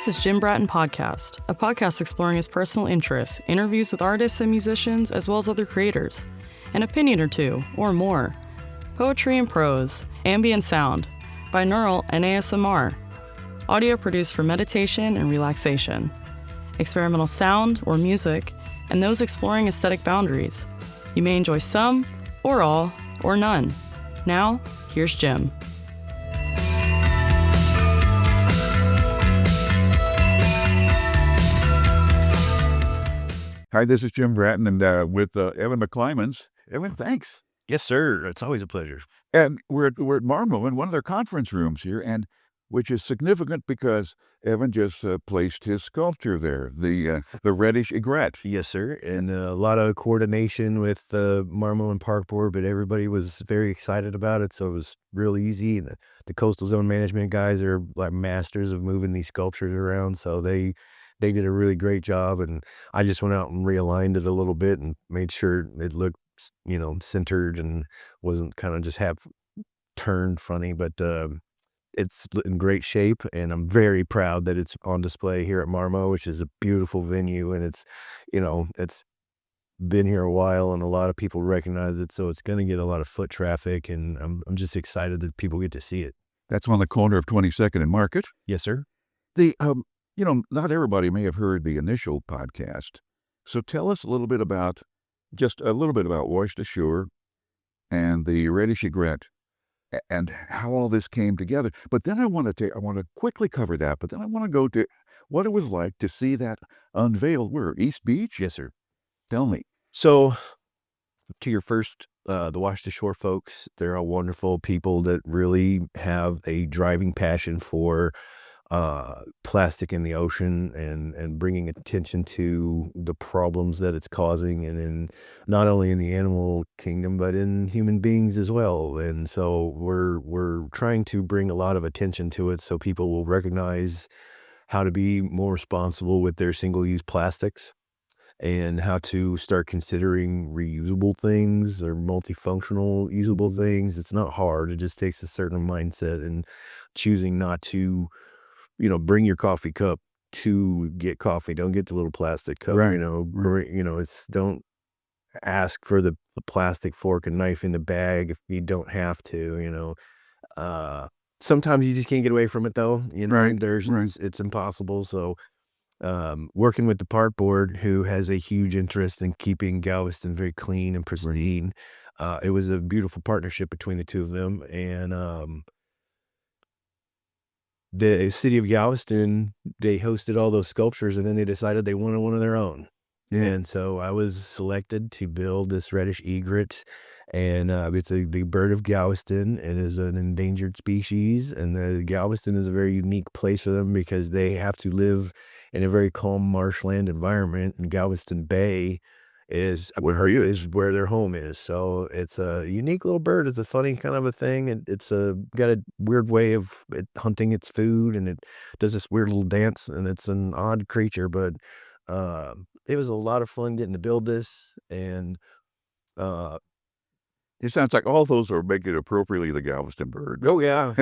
This is Jim Bratton Podcast, a podcast exploring his personal interests, interviews with artists and musicians, as well as other creators, an opinion or two, or more, poetry and prose, ambient sound, binaural and ASMR, audio produced for meditation and relaxation, experimental sound or music, and those exploring aesthetic boundaries. You may enjoy some, or all, or none. Now, here's Jim. Hi, this is Jim Bratton, and with Evan McClimans. Evan, thanks. Yes, sir. It's always a pleasure. And we're at Marmo in one of their conference rooms here, and which is significant because Evan just placed his sculpture there, the Reddish Egret. Yes, sir. And a lot of coordination with Marmo and Park Board, but everybody was very excited about it, so it was real easy. And the coastal zone management guys are like masters of moving these sculptures around, so they did a really great job. And I just went out and realigned it a little bit and made sure it looked, centered and wasn't kind of just half turned funny, but it's in great shape, and I'm very proud that it's on display here at Marmo, which is a beautiful venue, and it's been here a while, and a lot of people recognize it, so it's going to get a lot of foot traffic, and I'm just excited that people get to see it. That's on the corner of 22nd and Market. Yes, sir. Not everybody may have heard the initial podcast, so tell us a little bit about Ashore and the Reddish Egret, and how all this came together. But then I want to quickly cover that, but then I want to go to what it was like to see that unveiled. Where? East Beach? Yes, sir. Tell me. So, to your first, the Ashore folks, they're all wonderful people that really have a driving passion for plastic in the ocean and bringing attention to the problems that it's causing, and in not only in the animal kingdom but in human beings as well. And so we're trying to bring a lot of attention to it so people will recognize how to be more responsible with their single-use plastics and how to start considering reusable things or multifunctional usable things. It's not hard. It just takes a certain mindset and choosing not to bring your coffee cup to get coffee. Don't get the little plastic cup, Right. It's don't ask for the plastic fork and knife in the bag if you don't have to, sometimes you just can't get away from it though, Right. It's impossible. So, working with the Park Board, who has a huge interest in keeping Galveston very clean and pristine, it was a beautiful partnership between the two of them. And, the city of Galveston, they hosted all those sculptures, and then they decided they wanted one of their own. Yeah. And so I was selected to build this Reddish Egret, and it's the bird of Galveston. It is an endangered species, and the Galveston is a very unique place for them because they have to live in a very calm marshland environment, and Galveston Bay is where their home is. So it's a unique little bird. It's a funny kind of a thing, and it's got a weird way of hunting its food, and it does this weird little dance, and it's an odd creature, but it was a lot of fun getting to build this. And It sounds like all those are making appropriately the Galveston bird. oh yeah,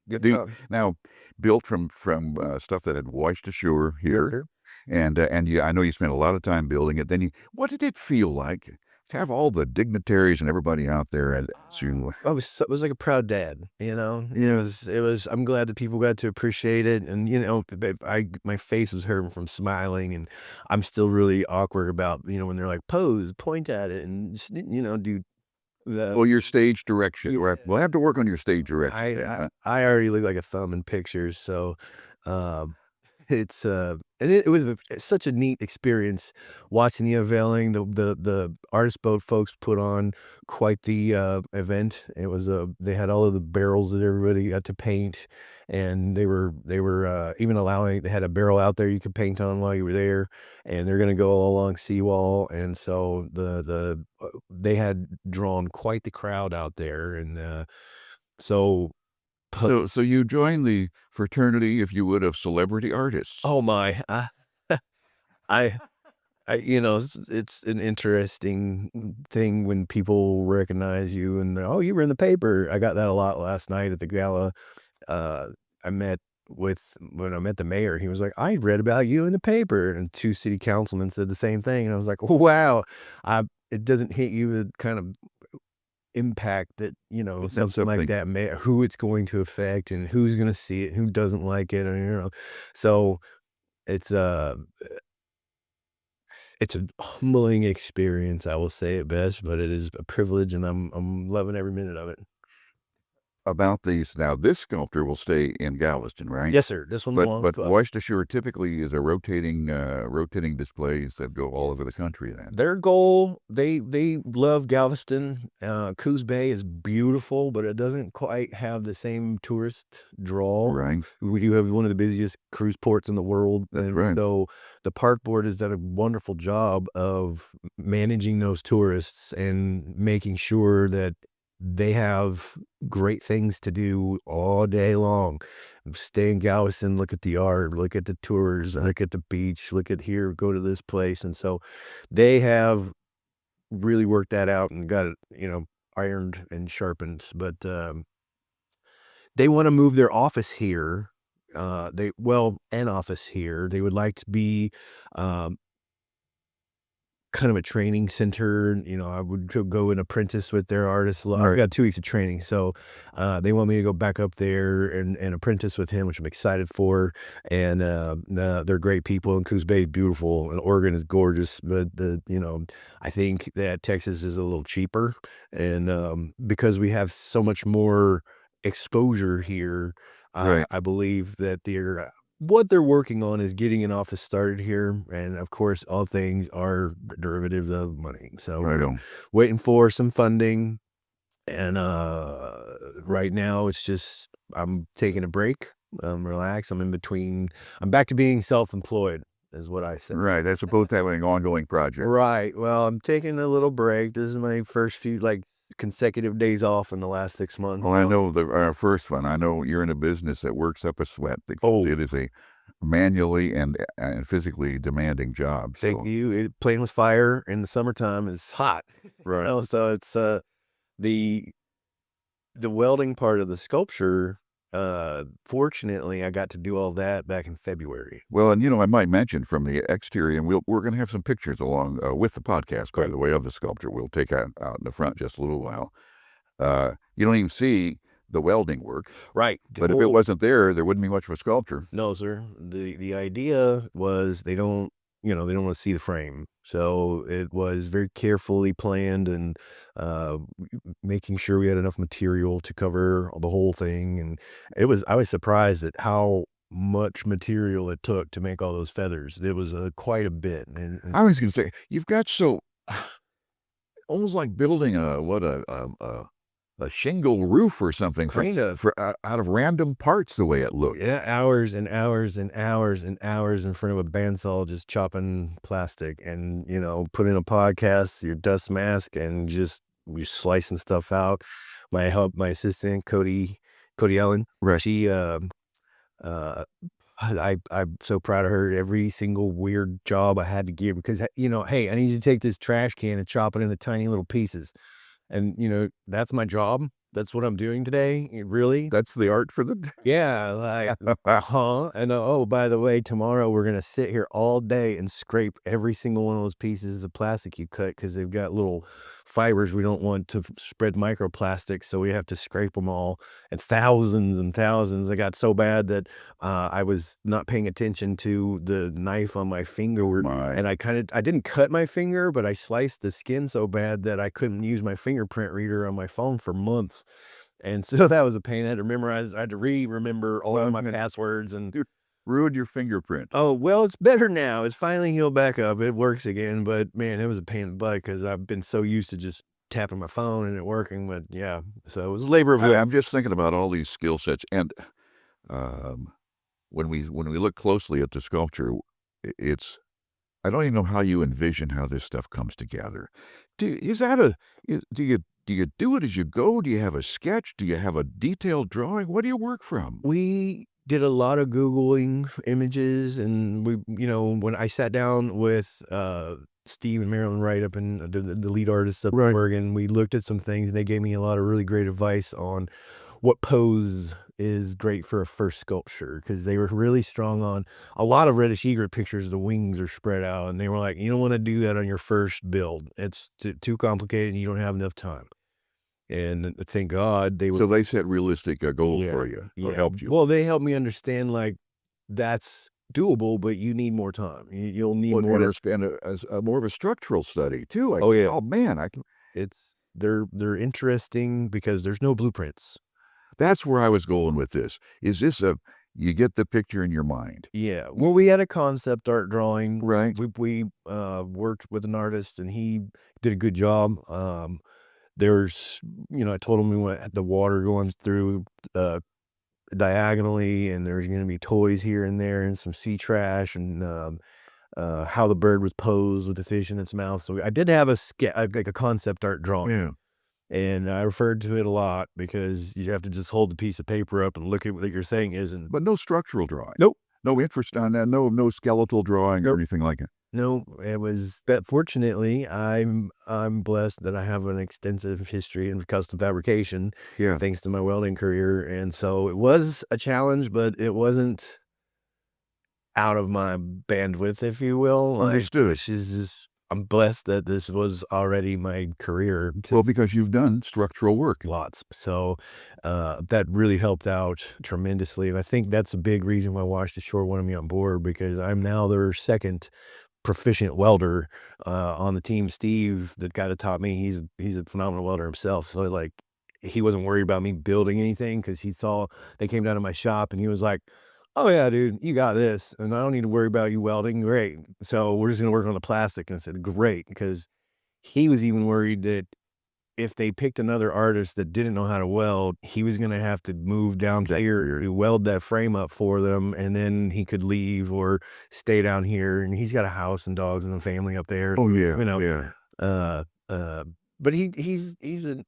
good job. Now, built from stuff that had washed ashore here, and I know you spent a lot of time building it. Then what did it feel like to have all the dignitaries and everybody out there as you? It was like a proud dad, It was. I'm glad that people got to appreciate it, and my face was hurting from smiling, and I'm still really awkward about when they're like pose, point at it, and do the. Well, your stage direction. Yeah. We'll have to work on your stage direction. I already look like a thumb in pictures, so it's and it was such a neat experience watching the unveiling. The artist boat folks put on quite the event. It was they had all of the barrels that everybody got to paint, and they were even they had a barrel out there you could paint on while you were there, and they're gonna go all along seawall. And so they had drawn quite the crowd out there, and so. So you joined the fraternity, if you would, of celebrity artists. Oh my, I it's an interesting thing when people recognize you and, "Oh, you were in the paper." I got that a lot last night at the gala. I met when I met the mayor, he was like, "I read about you in the paper," and 2 city councilmen said the same thing, and I was like, "Wow." It doesn't hit you the kind of impact that, That's something like something. that who it's going to affect and who's gonna see it, who doesn't like it, and. So it's it's a humbling experience, I will say it best, but it is a privilege, and I'm loving every minute of it. About these now, this sculpture will stay in Galveston, right? Yes, sir. This one belongs But to us. Washed Ashore typically is a rotating displays that go all over the country then. Their goal, they love Galveston. Coos Bay is beautiful, but it doesn't quite have the same tourist draw. Right. We do have one of the busiest cruise ports in the world, That's and right. so the park board has done a wonderful job of managing those tourists and making sure that they have great things to do all day long. Stay in Galveston, look at the art, look at the tours, look at the beach, look at here, go to this place, and so they have really worked that out and got it, ironed and sharpened, but, they wanna move their office here. An office here. They would like to be, um kind of a training center. I would go and apprentice with their artists. I've got 2 weeks of training, so they want me to go back up there and apprentice with him, which I'm excited for. And they're great people, and Coos Bay is beautiful, and Oregon is gorgeous. But I think that Texas is a little cheaper, and because we have so much more exposure here, Right. I believe that what they're working on is getting an office started here, and of course, all things are derivatives of money. So Right we're on. waiting for some funding, and right now it's just I'm taking a break. Relax. I'm back to being self-employed, is what I said. Right. As opposed to having an ongoing project. Right. Well, I'm taking a little break. This is my first few consecutive days off in the last 6 months. Well, I know our first one. I know you're in a business that works up a sweat because Oh, it is a manually and physically demanding job. thank So you. Playing with fire in the summertime is hot. right. So it's the the welding part of the sculpture. Fortunately, I got to do all that back in February. Well, and I might mention from the exterior, and we're going to have some pictures along with the podcast, by Great. the way, of the sculpture. We'll take out in the front just a little while. You don't even see the welding work, Right. but if it wasn't there, there wouldn't be much of a sculpture. No, sir. The idea was they don't want to see the frame. So it was very carefully planned, and uh, making sure we had enough material to cover the whole thing. And I was surprised at how much material it took to make all those feathers. It was quite a bit. And I was going to say, you've got almost like building a shingle roof or something kind of. out of random parts the way it looked. Yeah, hours and hours and hours and hours in front of a bandsaw just chopping plastic, and put in a podcast, your dust mask, and just we slicing stuff out. My assistant Cody Ellen, Right. she I'm so proud of her. Every single weird job I had to give, because hey, I need you to take this trash can and chop it into tiny little pieces. And, that's my job. That's what I'm doing today. Really? That's the art for the. Yeah, and, oh, by the way, tomorrow we're gonna sit here all day and scrape every single one of those pieces of plastic you cut, because 'cause they've got little fibers we don't want to spread microplastics, so we have to scrape them all, and thousands and thousands. It got so bad that, I was not paying attention to the knife on my finger, My. and I didn't cut my finger, but I sliced the skin so bad that I couldn't use my fingerprint reader on my phone for months. And so that was a pain. I had to remember all of my passwords, and You ruined your fingerprint. oh, well, it's better now. It's finally healed back up. It works again, but man, it was a pain in the butt because I've been so used to just tapping my phone and it working. But yeah, so it was a labor of love. I'm just thinking about all these skill sets, and um, when we look closely at the sculpture, it's I don't even know how you envision how this stuff comes together. Is that do you do it as you go? Do you have a sketch? Do you have a detailed drawing? What do you work from? We did a lot of Googling images, and when I sat down with Steve and Marilyn Wright up in the lead artist up in Right. Oregon, we looked at some things, and they gave me a lot of really great advice on what pose is great for a first sculpture, because they were really strong on a lot of Reddish Egret pictures. The wings are spread out, and they were like, you don't want to do that on your first build. It's too complicated, and you don't have enough time. And thank God they would. So they set realistic goals Yeah, for you, or yeah. helped you. Well, they helped me understand, like, that's doable, but you need more time. You'll need more. And more of a structural study too. Like, Oh, yeah. oh man, I can. They're interesting because there's no blueprints. That's where I was going with this. Is this you get the picture in your mind? Yeah. Well, we had a concept art drawing. Right. We worked with an artist, and he did a good job. There's, I told him we want the water going through diagonally, and there's going to be toys here and there, and some sea trash, and how the bird was posed with the fish in its mouth. So I did have like a concept art drawing. Yeah. And I referred to it a lot because you have to just hold the piece of paper up and look at what your thing is. But no structural drawing. Nope. No interest on that. No skeletal drawing or anything like it. No, it was that. Fortunately, I'm blessed that I have an extensive history in custom fabrication. Yeah. Thanks to my welding career, and so it was a challenge, but it wasn't out of my bandwidth, if you will. Understood. I'm blessed that this was already my career. Well, because you've done structural work. Lots. So that really helped out tremendously. And I think that's a big reason why Wash Ashore wanted me on board, because I'm now their second proficient welder on the team. Steve, the guy that taught me, he's a phenomenal welder himself. So like, he wasn't worried about me building anything, because he saw they came down to my shop and he was like, oh yeah, dude, you got this, and I don't need to worry about you welding. Great. So we're just gonna work on the plastic. And I said, great, because he was even worried that if they picked another artist that didn't know how to weld, he was gonna have to move down here to weld that frame up for them, and then he could leave or stay down here. And he's got a house and dogs and a family up there. Oh yeah. Yeah. But he's a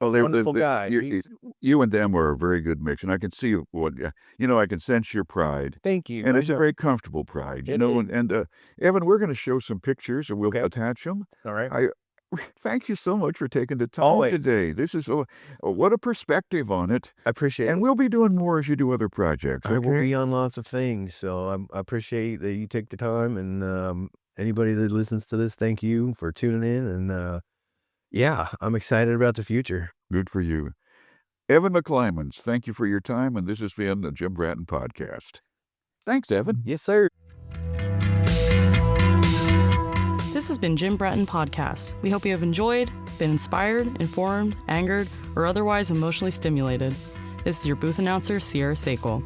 Oh, wonderful guy. You and them were a very good mix, and I can see I can sense your pride. Thank you. And it's a very comfortable pride, And Evan, we're going to show some pictures, and we'll attach them. All right. Thank you so much for taking the time Always. today. This is what a perspective on it. I appreciate it. And we'll be doing more as you do other projects. I will Okay? be on lots of things, so I appreciate that you take the time, and anybody that listens to this, thank you for tuning in, and yeah, I'm excited about the future. Good for you. Evan McClimans, thank you for your time, and this has been the Jim Bratton Podcast. Thanks, Evan. Yes, sir. This has been Jim Bratton Podcast. We hope you have enjoyed, been inspired, informed, angered, or otherwise emotionally stimulated. This is your booth announcer, Sierra Sakel.